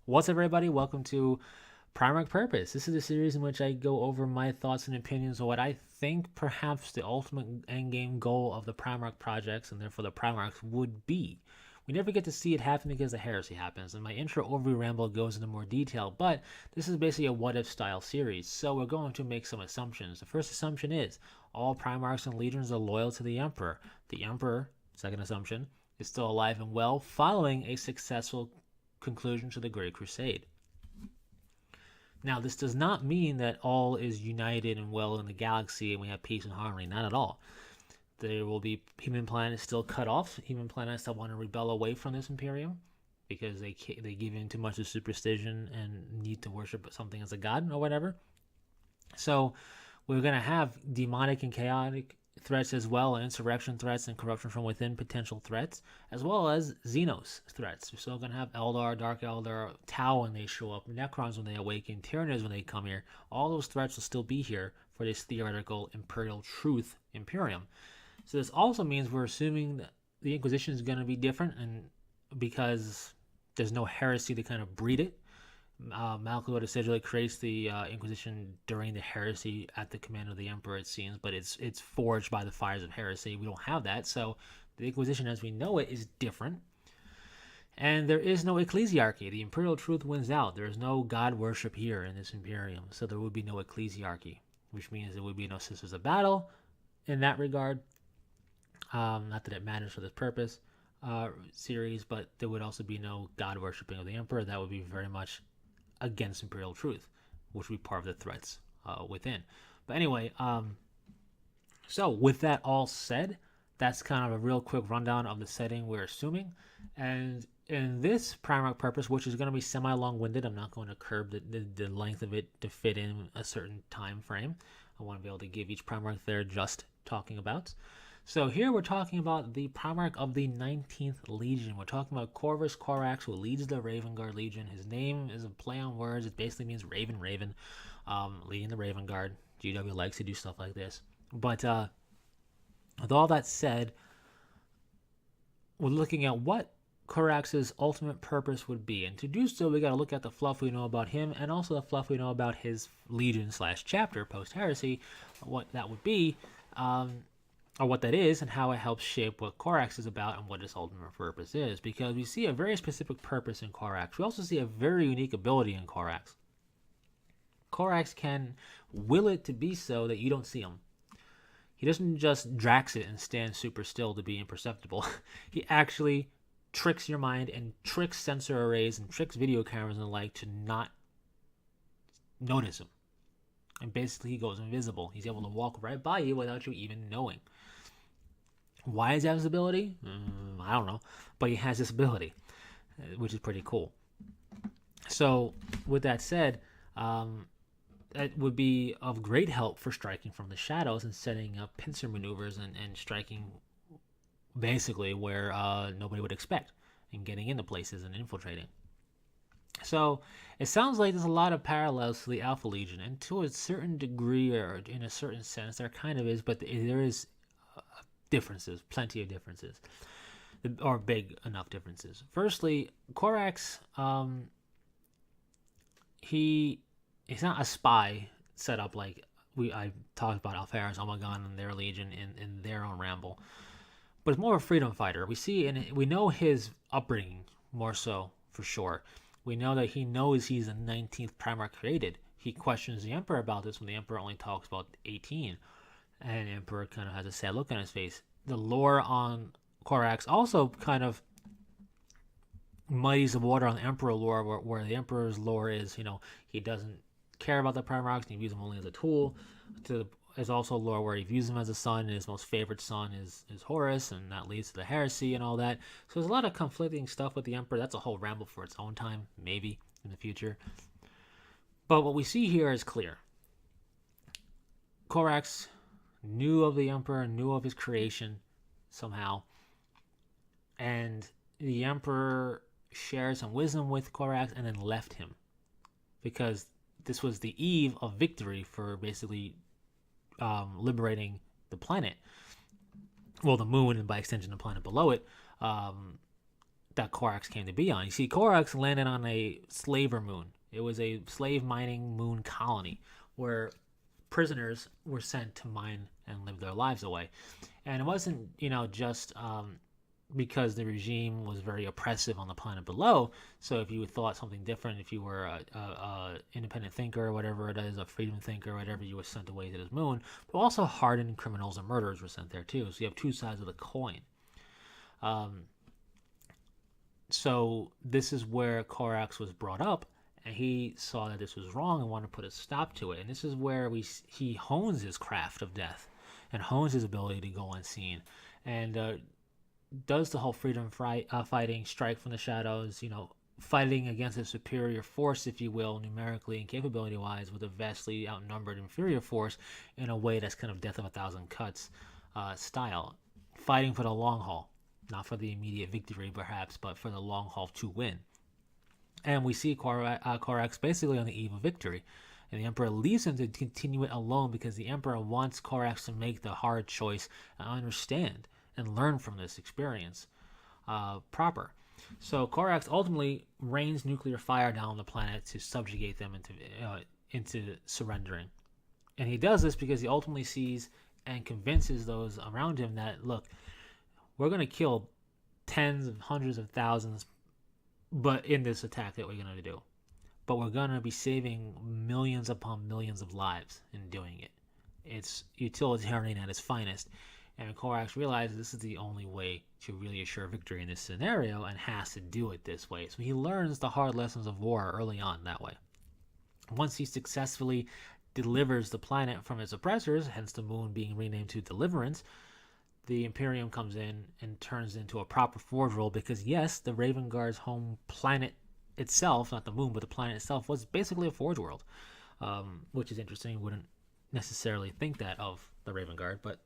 What's up, everybody? Welcome to Primarch Purpose. This is a series in which I go over my thoughts and opinions on what I think perhaps the ultimate endgame goal of the Primarch projects and therefore the Primarchs would be. We never get to see it happen because the heresy happens, and my intro overview ramble goes into more detail, but this is basically a what if style series, so we're going to make some assumptions. The first assumption is all Primarchs and Legions are loyal to the Emperor. The Emperor, second assumption, is still alive and well following a successful conclusion to the Great Crusade. Now, this does not mean that all is united and well in the galaxy and we have peace and harmony. Not at all. There will be human planets still cut off, human planets that want to rebel away from this Imperium because they give in too much to superstition and need to worship something as a god or whatever. So we're going to have demonic and chaotic threats as well, insurrection threats and corruption from within potential threats, as well as Xenos threats. We're still going to have Eldar, Dark Eldar, Tau when they show up, Necrons when they awaken, Tyranids when they come here. All those threats will still be here for this theoretical Imperial Truth Imperium. So this also means we're assuming that the Inquisition is going to be different, and because there's no heresy to kind of breed it, Malcolm essentially creates the Inquisition during the heresy at the command of the Emperor, it seems, but it's forged by the fires of heresy. We don't have that, so the Inquisition as we know it is different. And there is no ecclesiarchy. The Imperial Truth wins out. There is no god worship here in this Imperium, so there would be no ecclesiarchy, which means there would be no Sisters of Battle in that regard. Not that it matters for this purpose series, but there would also be no god worshipping of the Emperor. That would be very much against Imperial Truth, which would be part of the threats within. But anyway, so with that all said, that's kind of a real quick rundown of the setting we're assuming. And in this Primarch Purpose, which is going to be semi-long-winded, I'm not going to curb the length of it to fit in a certain time frame. I want to be able to give each Primarch their just talking about. So here we're talking about the Primarch of the 19th Legion. We're talking about Corvus Corax, who leads the Raven Guard Legion. His name is a play on words. It basically means Raven, leading the Raven Guard. GW likes to do stuff like this. But with all that said, we're looking at what Corax's ultimate purpose would be. And to do so, we got to look at the fluff we know about him and also the fluff we know about his Legion/chapter post-heresy, what that would be. Or what that is, and how it helps shape what Corax is about and what its ultimate purpose is. Because we see a very specific purpose in Corax. We also see a very unique ability in Corax. Corax can will it to be so that you don't see him. He doesn't just Drax it and stand super still to be imperceptible. He actually tricks your mind and tricks sensor arrays and tricks video cameras and the like to not notice him. And basically he goes invisible. He's able to walk right by you without you even knowing. Why does he have this ability? I don't know. But he has this ability, which is pretty cool. So, with that said, it would be of great help for striking from the shadows and setting up pincer maneuvers and striking basically where nobody would expect and getting into places and infiltrating. So, it sounds like there's a lot of parallels to the Alpha Legion, and to a certain degree or in a certain sense, there kind of is, but there is differences, plenty of differences, or big enough differences. Firstly, Corax, he's not a spy set up like I talked about Alpharis, Omegon, and their Legion in their own ramble, but it's more of a freedom fighter. We know his upbringing more so for sure. We know that he knows he's the 19th Primarch created. He questions the Emperor about this when the Emperor only talks about 18. And the Emperor kind of has a sad look on his face. The lore on Corax also kind of muddies the water on the Emperor lore, where the Emperor's lore is, he doesn't care about the Primarchs, he views them only as a tool. There's also lore where he views them as a son, and his most favorite son is Horus, and that leads to the heresy and all that. So there's a lot of conflicting stuff with the Emperor. That's a whole ramble for its own time, maybe, in the future. But what we see here is clear. Corax knew of the Emperor, knew of his creation somehow, and the Emperor shared some wisdom with Corax and then left him, because this was the eve of victory for basically liberating the planet, well, the moon, and by extension the planet below it, that Corax came to be on. You see, Corax landed on a slaver moon. It was a slave mining moon colony where prisoners were sent to mine and live their lives away. And it wasn't, just because the regime was very oppressive on the planet below. So if you thought something different, if you were a independent thinker or whatever it is, a freedom thinker or whatever, you were sent away to this moon. But also hardened criminals and murderers were sent there too. So you have two sides of the coin. So this is where Corax was brought up, and he saw that this was wrong and wanted to put a stop to it. And this is where he hones his craft of death and hones his ability to go unseen, and does the whole freedom fighting, strike from the shadows, fighting against a superior force, if you will, numerically and capability-wise, with a vastly outnumbered inferior force in a way that's kind of Death of a Thousand Cuts style. Fighting for the long haul. Not for the immediate victory, perhaps, but for the long haul to win. And we see Corax basically on the eve of victory. And the Emperor leaves him to continue it alone because the Emperor wants Corax to make the hard choice and understand and learn from this experience proper. So Corax ultimately rains nuclear fire down on the planet to subjugate them into surrendering. And he does this because he ultimately sees and convinces those around him that, look, we're going to kill tens of hundreds of thousands but in this attack that we're going to do. But we're going to be saving millions upon millions of lives in doing it. It's utilitarian at its finest. And Corax realizes this is the only way to really assure victory in this scenario and has to do it this way. So he learns the hard lessons of war early on that way. Once he successfully delivers the planet from its oppressors, hence the moon being renamed to Deliverance, the Imperium comes in and turns into a proper Forge World because, yes, the Raven Guard's home planet itself, not the moon, but the planet itself, was basically a Forge World, which is interesting. You wouldn't necessarily think that of the Raven Guard, but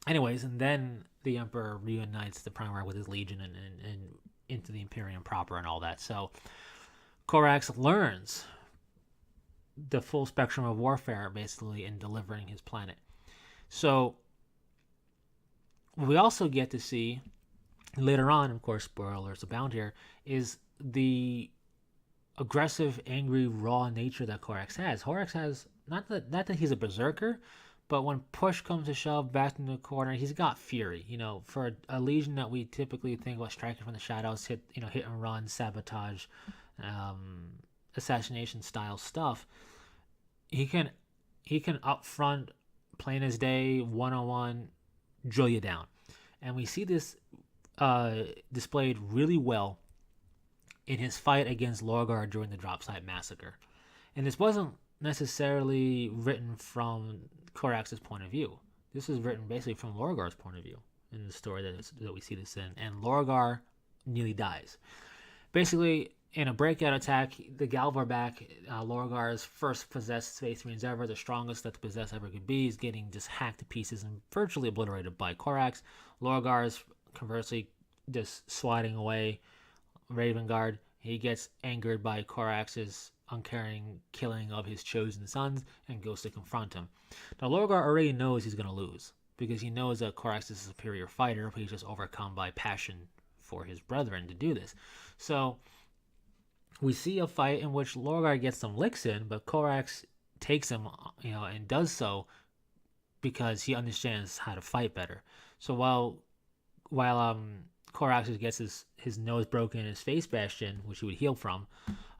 anyways, and then the Emperor reunites the Primarch with his legion and into the Imperium proper and all that. So Corax learns the full spectrum of warfare, basically, in delivering his planet. So we also get to see later on, of course, spoilers abound here, is the aggressive, angry, raw nature that Corax has. Corax has, not that he's a berserker, but when push comes to shove back in the corner, he's got fury. For a legion that we typically think about striking from the shadows, hit and run, sabotage, assassination style stuff, he can up front, plain as day, 1-on-1, drill you down. And we see this displayed really well in his fight against Lorgar during the Dropsite Massacre. And this wasn't necessarily written from Corax's point of view. This is written basically from Lorgar's point of view in the story that we see this in. And Lorgar nearly dies. Basically, in a breakout attack, the Galvarback, Lorgar's first possessed Space Marines ever, the strongest that the possessed ever could be, is getting just hacked to pieces and virtually obliterated by Corax. Lorgar's, conversely, just swatting away Raven Guard. He gets angered by Corax's uncaring killing of his chosen sons and goes to confront him. Now, Lorgar already knows he's going to lose because he knows that Corax is a superior fighter, but he's just overcome by passion for his brethren to do this. So we see a fight in which Lorgar gets some licks in, but Corax takes him, and does so because he understands how to fight better. So while Corax gets his nose broken and his face bashed in, which he would heal from,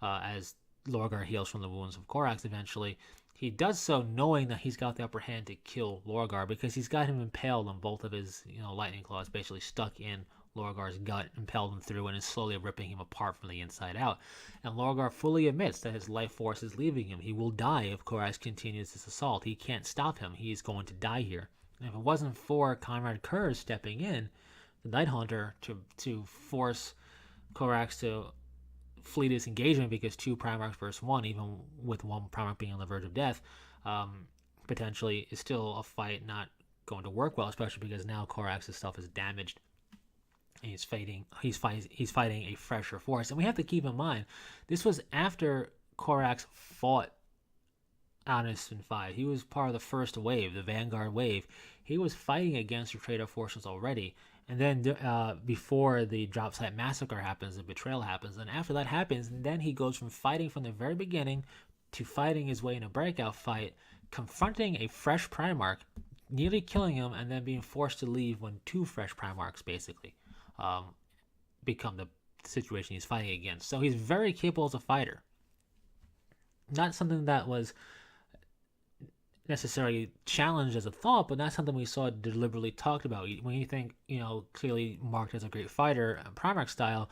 as Lorgar heals from the wounds of Corax eventually, he does so knowing that he's got the upper hand to kill Lorgar because he's got him impaled on both of his lightning claws, basically stuck in Lorgar's gut, impelled him through, and is slowly ripping him apart from the inside out. And Lorgar fully admits that his life force is leaving him. He will die if Corax continues this assault. He can't stop him. He is going to die here. And if it wasn't for Conrad Kurz stepping in, the Night Hunter, to force Corax to flee this engagement, because 2 Primarchs versus 1, even with 1 Primarch being on the verge of death, potentially is still a fight not going to work well, especially because now Corax's stuff is damaged. He's fighting a fresher force. And we have to keep in mind, this was after Corax fought Aniston 5. He was part of the first wave, the Vanguard wave. He was fighting against the traitor forces already. And then before the drop site massacre happens, the betrayal happens, and after that happens, then he goes from fighting from the very beginning to fighting his way in a breakout fight, confronting a fresh Primarch, nearly killing him, and then being forced to leave when two fresh Primarchs basically um, become the situation he's fighting against. So he's very capable as a fighter. Not something that was necessarily challenged as a thought, but not something we saw deliberately talked about. When you think, clearly marked as a great fighter, Primarch style,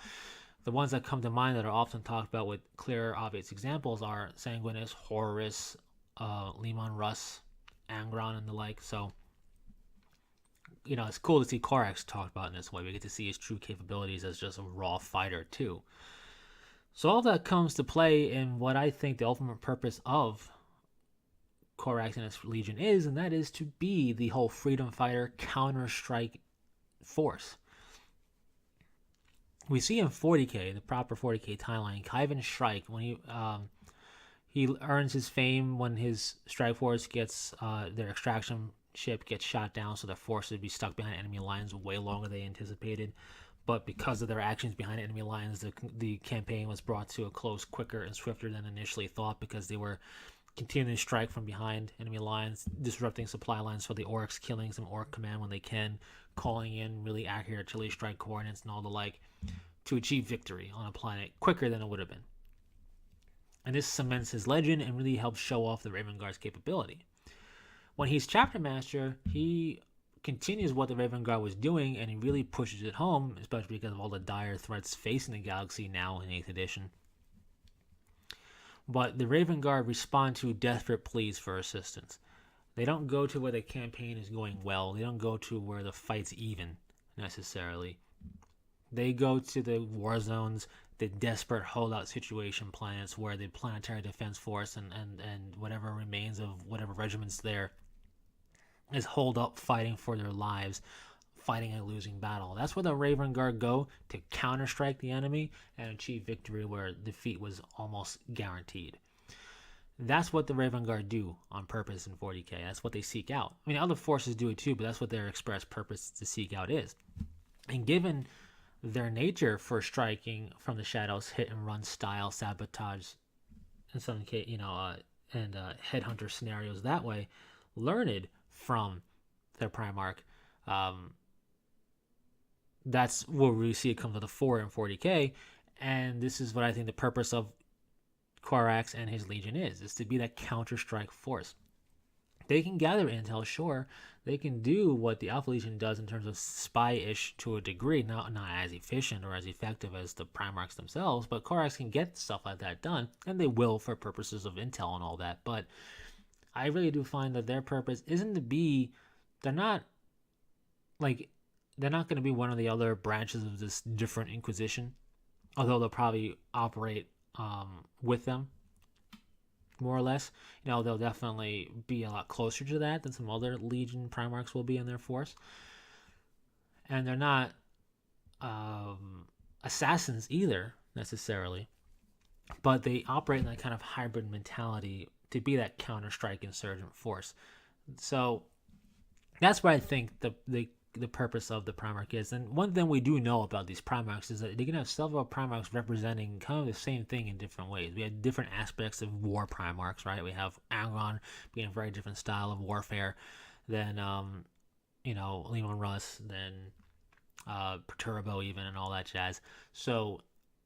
the ones that come to mind that are often talked about with clear, obvious examples are Sanguinus, Horus, Leman Russ, Angron, and the like. So, it's cool to see Corax talked about in this way. We get to see his true capabilities as just a raw fighter, too. So all that comes to play in what I think the ultimate purpose of Corax and its Legion is, and that is to be the whole freedom fighter counter-strike force. We see in 40k, the proper 40k timeline, Khyven Strike, when he earns his fame when his strike force gets their extraction ship gets shot down, so they're forced to be stuck behind enemy lines way longer than they anticipated. But because of their actions behind enemy lines, the campaign was brought to a close quicker and swifter than initially thought, because they were continuing to strike from behind enemy lines, disrupting supply lines for the orcs, killing some orc command when they can, calling in really accurate artillery strike coordinates and all the like, to achieve victory on a planet quicker than it would have been. And this cements his legend and really helps show off the Raven Guard's capability. When he's Chapter Master, he continues what the Raven Guard was doing, and he really pushes it home, especially because of all the dire threats facing the galaxy now in 8th edition. But the Raven Guard respond to desperate pleas for assistance. They don't go to where the campaign is going well. They don't go to where the fight's even, necessarily. They go to the war zones, the desperate holdout situation planets where the planetary defense force and whatever remains of whatever regiments there is holed up fighting for their lives, fighting a losing battle. That's where the Raven Guard go to counter-strike the enemy and achieve victory where defeat was almost guaranteed. That's what the Raven Guard do on purpose in 40k. That's what they seek out. I mean, other forces do it too, but that's what their express purpose to seek out is. And given their nature for striking from the shadows, hit and run style, sabotage, in some case, and headhunter scenarios that way, learned from their Primarch. That's where we see it come to the fore in 40k, and this is what I think the purpose of Corax and his Legion is to be that counter-strike force. They can gather intel, sure. They can do what the Alpha Legion does in terms of spy-ish to a degree, not as efficient or as effective as the Primarchs themselves, but Corax can get stuff like that done, and they will for purposes of intel and all that. But I really do find that their purpose isn't to be, they're not going to be one of the other branches of this different Inquisition, although they'll probably operate with them, more or less. They'll definitely be a lot closer to that than some other Legion Primarchs will be in their force. And they're not assassins either, necessarily, but they operate in that kind of hybrid mentality to be that counter-strike insurgent force. So that's what I think the purpose of the Primarch is. And one thing we do know about these Primarchs is that they can have several Primarchs representing kind of the same thing in different ways. We have different aspects of war Primarchs, right? We have Angron being a very different style of warfare than, Leman Russ, than Perturbo even, and all that jazz. So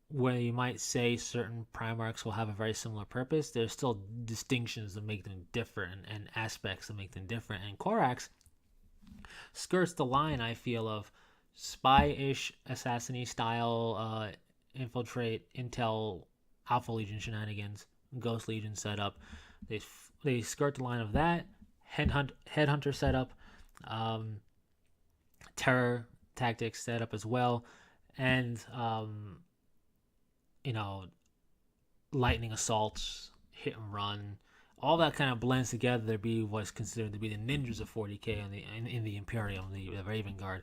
where you might say certain Primarchs will have a very similar purpose, there's still distinctions that make them different and aspects that make them different. And Corax skirts the line, I feel, of spy-ish, assassin-y style, infiltrate, intel, Alpha Legion shenanigans, Ghost Legion setup. They skirt the line of that, headhunter setup, terror tactics setup as well, and lightning assaults, hit and run. All that kind of blends together to be what's considered to be the ninjas of 40k in the Imperium, the Raven Guard.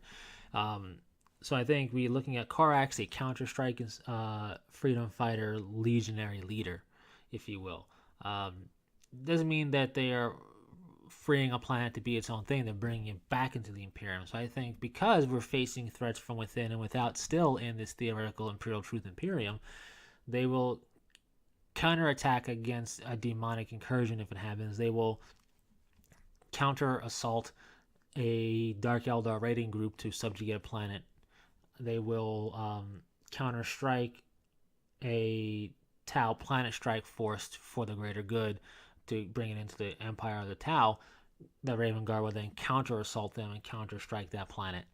So I think we're looking at Corax, a counter-strike freedom fighter, legionary leader, if you will. Doesn't mean that they are freeing a planet to be its own thing, they're bringing it back into the Imperium. So I think because we're facing threats from within and without still in this theoretical Imperial Truth Imperium, they will counterattack against a demonic incursion if it happens. They will counter assault a Dark Eldar raiding group to subjugate a planet. They will counter strike a Tau planet strike forced for the greater good to bring it into the Empire of the Tau. The Raven Guard will then counter assault them and counter strike that planet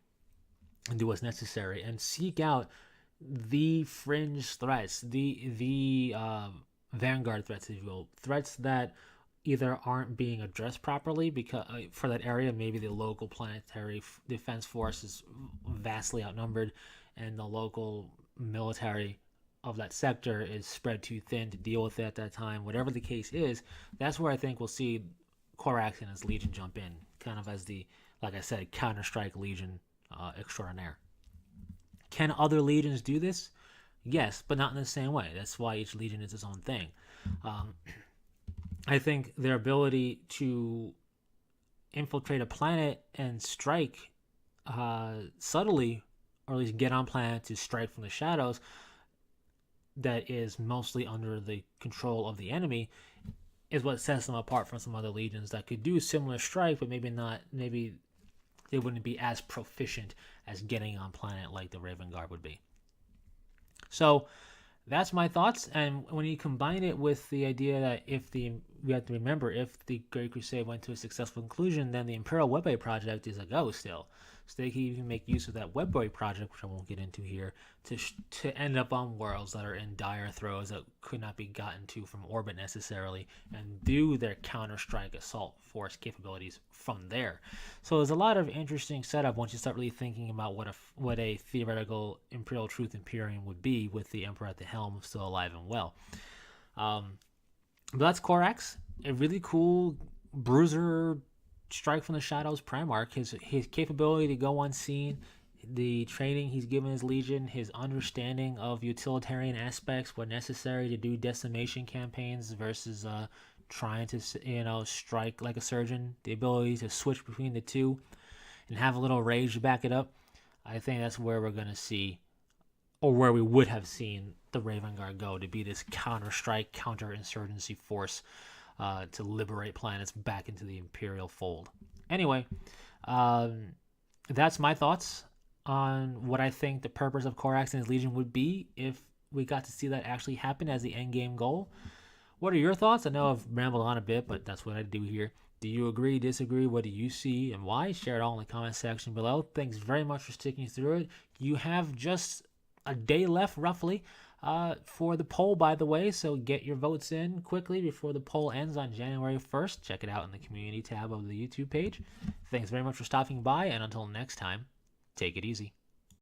and do what's necessary and seek out the fringe threats, the vanguard threats, if you will, threats that either aren't being addressed properly because for that area, maybe the local planetary defense force is vastly outnumbered and the local military of that sector is spread too thin to deal with it at that time. Whatever the case is, that's where I think we'll see Corax and his legion jump in, kind of as the, like I said, counter-strike legion extraordinaire. Can other legions do this? Yes, but not in the same way. That's why each legion is its own thing. I think their ability to infiltrate a planet and strike subtly, or at least get on planet to strike from the shadows, that is mostly under the control of the enemy, is what sets them apart from some other legions that could do a similar strike, but maybe they wouldn't be as proficient as getting on planet like the Raven Guard would be. So that's my thoughts, and when you combine it with the idea that we have to remember, if the Great Crusade went to a successful conclusion, then the Imperial Webway project is a go still. So they can even make use of that Webway project, which I won't get into here, to end up on worlds that are in dire throes that could not be gotten to from orbit necessarily, and do their counter-strike assault force capabilities from there. So there's a lot of interesting setup once you start really thinking about what a theoretical Imperial Truth Imperium would be with the Emperor at the helm still alive and well. But that's Corax, a really cool bruiser strike from the shadows Primarch. His capability to go unseen, the training he's given his legion, his understanding of utilitarian aspects when necessary to do decimation campaigns versus trying to strike like a surgeon, the ability to switch between the two and have a little rage to back it up. I think that's where we're going to see, or where we would have seen, the Raven Guard go, to be this counter-strike, counter-insurgency force to liberate planets back into the Imperial fold. Anyway, that's my thoughts on what I think the purpose of Corax and his Legion would be if we got to see that actually happen as the endgame goal. What are your thoughts? I know I've rambled on a bit, but that's what I do here. Do you agree, disagree? What do you see and why? Share it all in the comment section below. Thanks very much for sticking through it. You have just a day left, roughly, for the poll, by the way, so get your votes in quickly before the poll ends on January 1st. Check it out in the community tab of the YouTube page. Thanks very much for stopping by, and until next time, take it easy.